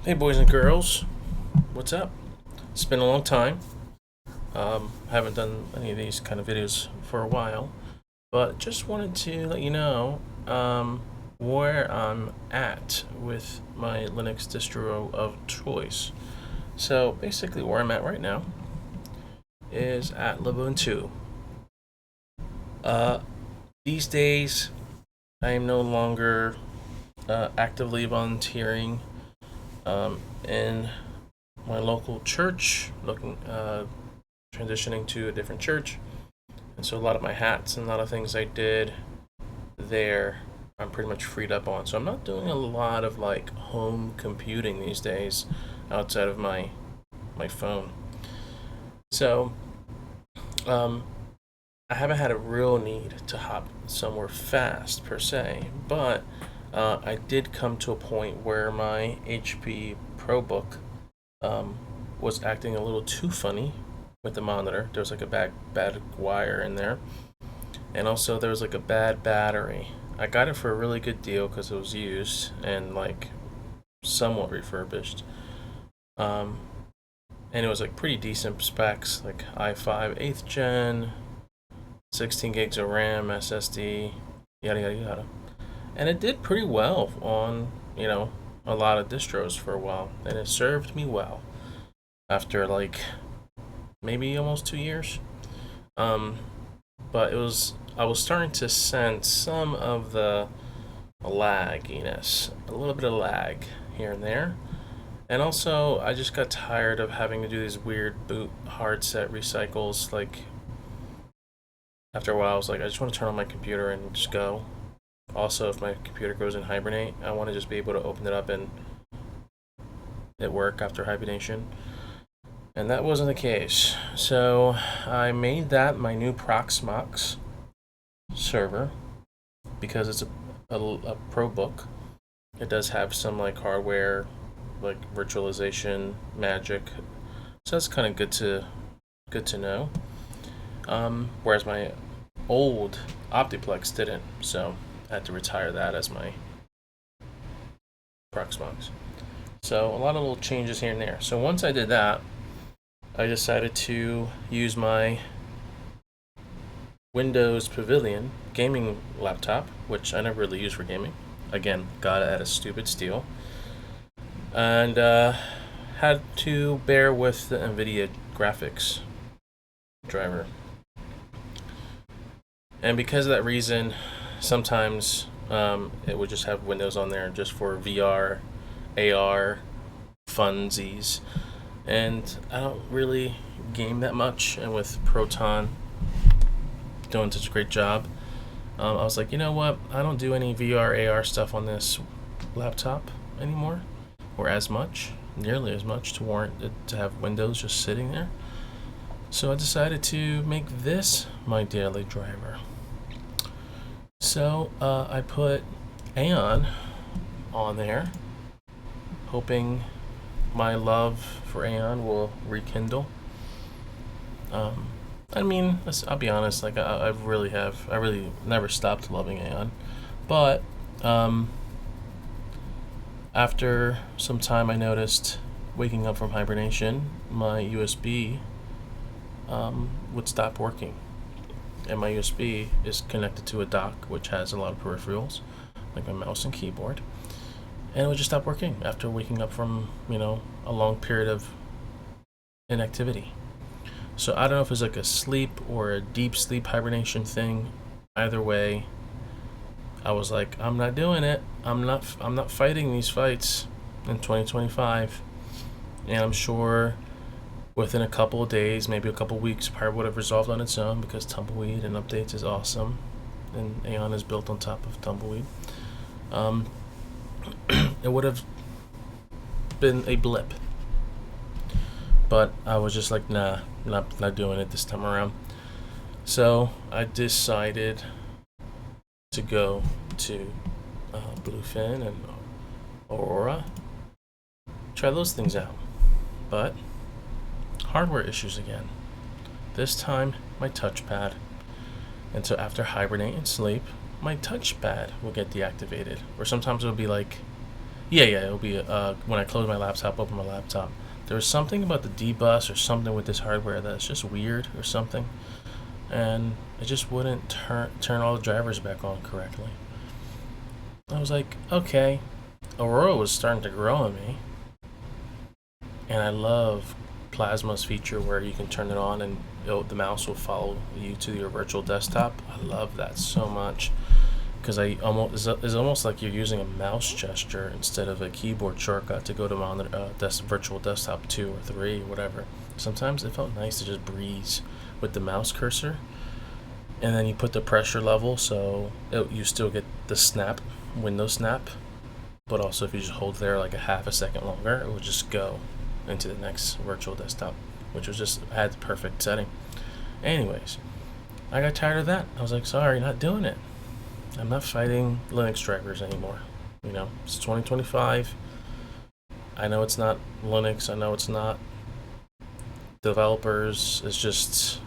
Hey boys and girls, what's up? It's been a long time. I haven't done any of these kind of videos for a while, but just wanted to let you know where I'm at with my Linux distro of choice. So basically where I'm at right now is at Lubuntu. These days I am no longer actively volunteering in my local church, transitioning to a different church, and so a lot of my hats and a lot of things I did there, I'm pretty much freed up on. So I'm not doing a lot of like home computing these days outside of my phone. So I haven't had a real need to hop somewhere fast per se, but I did come to a point where my HP ProBook was acting a little too funny with the monitor. There was like a bad wire in there, and also there was like a bad battery. I got it for a really good deal because it was used and like somewhat refurbished, and it was like pretty decent specs, like i5 8th gen, 16 gigs of RAM, SSD, yada yada yada. And it did pretty well on, a lot of distros for a while, and it served me well after like maybe almost 2 years. But I was starting to sense some of the lagginess, a little bit of lag here and there. And also, I just got tired of having to do these weird boot hard set recycles. Like, after a while, I was like, I just want to turn on my computer and just go. Also, if my computer goes in hibernate, I want to just be able to open it up and it work after hibernation. And that wasn't the case. So I made that my new Proxmox server because it's a ProBook. It does have some like hardware, like virtualization magic. So that's kind of good to know. Whereas my old Optiplex didn't. So I had to retire that as my Proxmox. So a lot of little changes here and there. So once I did that, I decided to use my Windows Pavilion gaming laptop, which I never really used for gaming. Again, got it at a stupid steal. And had to bear with the NVIDIA graphics driver. And because of that reason, sometimes it would just have Windows on there just for VR, AR, funsies. And I don't really game that much, and with Proton doing such a great job, I was like, you know what? I don't do any VR, AR stuff on this laptop anymore, or nearly as much, to warrant it to have Windows just sitting there. So I decided to make this my daily driver. So I put Aeon on there, hoping my love for Aeon will rekindle. I mean, I'll be honest, like I really never stopped loving Aeon, but after some time, I noticed waking up from hibernation, my USB would stop working. And my USB is connected to a dock which has a lot of peripherals, like my mouse and keyboard. And it would just stop working after waking up from, a long period of inactivity. So I don't know if it's like a sleep or a deep sleep hibernation thing. Either way, I was like, I'm not doing it. I'm not fighting these fights in 2025. And I'm sure within a couple of days, maybe a couple of weeks, probably would have resolved on its own because Tumbleweed and updates is awesome, and Aeon is built on top of Tumbleweed. It would have been a blip, but I was just like, nah, not doing it this time around. So I decided to go to Bluefin and Aurora, try those things out, but hardware issues again. This time, my touchpad. And so after hibernate and sleep, my touchpad will get deactivated. Or sometimes it'll be like Yeah, yeah, it'll be when I close my laptop, open my laptop. There was something about the D-bus or something with this hardware that's just weird or something, and it just wouldn't turn all the drivers back on correctly. I was like, okay, Aurora was starting to grow on me, and I love Plasma's feature where you can turn it on and the mouse will follow you to your virtual desktop. I love that so much because it's almost like you're using a mouse gesture instead of a keyboard shortcut to go to virtual desktop 2 or 3 or whatever. Sometimes it felt nice to just breeze with the mouse cursor, and then you put the pressure level so you still get the snap, window snap, but also if you just hold there like a half a second longer, it will just go into the next virtual desktop, which was just had the perfect setting. Anyways, I got tired of that. I was like, sorry, not doing it. I'm not fighting Linux drivers anymore. You know, it's 2025. I know it's not Linux. I know it's not developers. It's just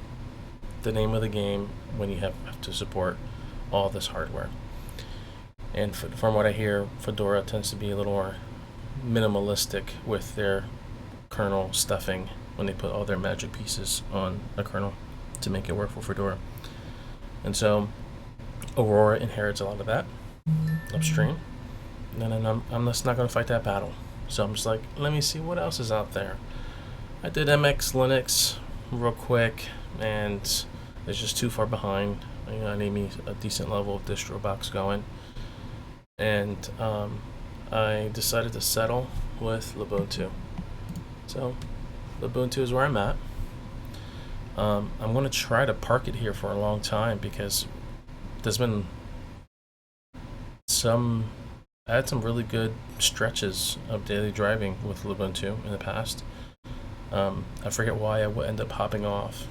the name of the game when you have to support all this hardware. And from what I hear, Fedora tends to be a little more minimalistic with their kernel stuffing when they put all their magic pieces on a kernel to make it work for Fedora. And so Aurora inherits a lot of that upstream. And then I'm just not going to fight that battle. So I'm just like, let me see what else is out there. I did MX Linux real quick, and it's just too far behind. I need me a decent level of distro box going. And I decided to settle with Lubuntu. So Lubuntu is where I'm at. I'm going to try to park it here for a long time because there's been I had some really good stretches of daily driving with Lubuntu in the past. I forget why I would end up hopping off.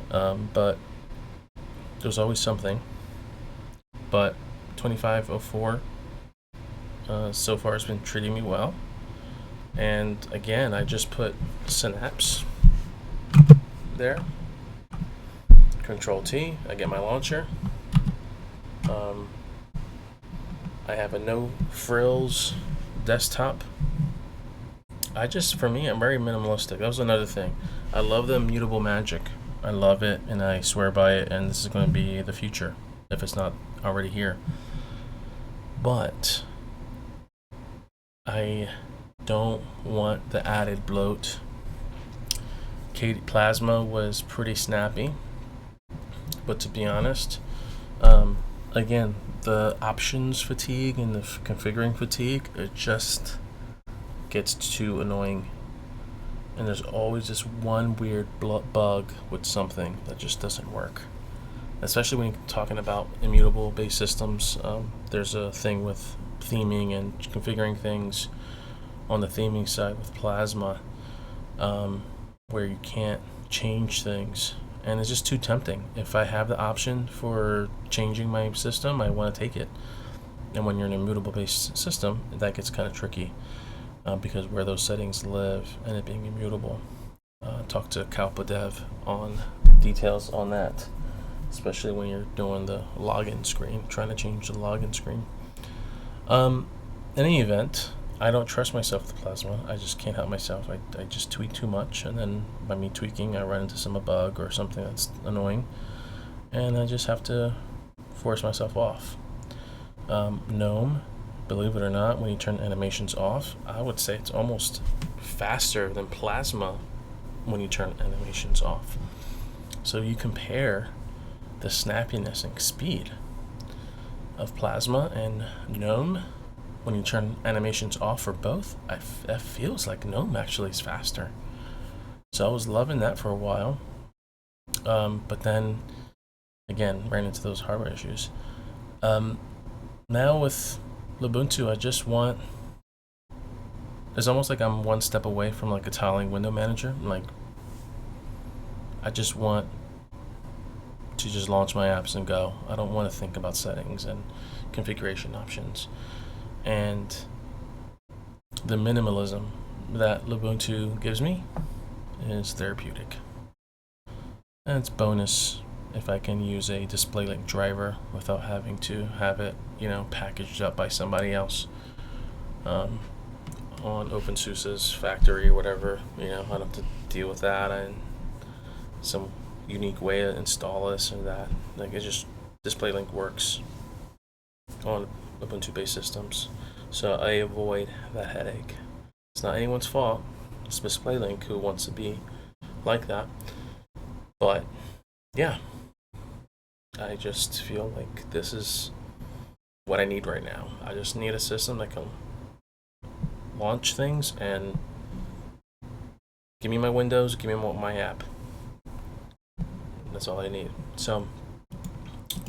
But there's always something. But 2504 so far has been treating me well. And again, I just put Synapse there. Control T, I get my launcher. I have a no frills desktop. For me, I'm very minimalistic. That was another thing. I love the immutable magic. I love it, and I swear by it, and this is going to be the future, if it's not already here. But I don't want the added bloat. Plasma was pretty snappy, but to be honest, again, the options fatigue and the configuring fatigue, it just gets too annoying. And there's always this one weird bug with something that just doesn't work. Especially when you're talking about immutable based systems, there's a thing with theming and configuring things on the theming side with Plasma, where you can't change things. And it's just too tempting. If I have the option for changing my system, I want to take it. And when you're in an immutable based system, that gets kind of tricky because where those settings live and it being immutable. Talk to Kalpa Dev on details on that, especially when you're doing the login screen, trying to change the login screen. In any event, I don't trust myself with Plasma. I just can't help myself. I just tweak too much, and then by me tweaking, I run into some bug or something that's annoying, and I just have to force myself off. GNOME, believe it or not, when you turn animations off, I would say it's almost faster than Plasma when you turn animations off. So you compare the snappiness and speed of Plasma and GNOME. When you turn animations off for both, that feels like GNOME actually is faster. So I was loving that for a while. But then, again, ran into those hardware issues. Now with Lubuntu, it's almost like I'm one step away from like a tiling window manager. Like, I just want to just launch my apps and go. I don't want to think about settings and configuration options. And the minimalism that Lubuntu gives me is therapeutic. And it's bonus if I can use a display link driver without having to have it, packaged up by somebody else. on OpenSUSE's factory or whatever. You know, I don't have to deal with that and some unique way to install this or that. Like, it's just DisplayLink works on Ubuntu-based systems, so I avoid that headache. It's not anyone's fault. It's DisplayLink who wants to be like that. But yeah, I just feel like this is what I need right now. I just need a system that can launch things and give me my Windows, give me my app. That's all I need. So,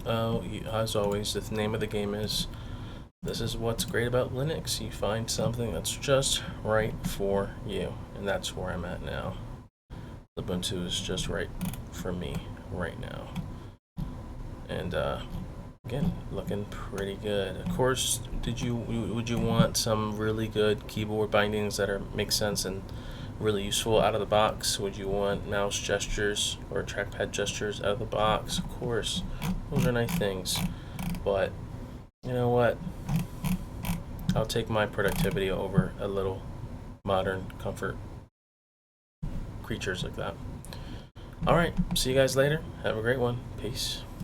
as always, the name of the game is, this is what's great about Linux. You find something that's just right for you. And that's where I'm at now. Ubuntu is just right for me right now. And again, looking pretty good. Of course, would you want some really good keyboard bindings that make sense and really useful out of the box? Would you want mouse gestures or trackpad gestures out of the box? Of course, those are nice things. But you know what? I'll take my productivity over a little modern comfort creatures like that. All right, see you guys later. Have a great one. Peace.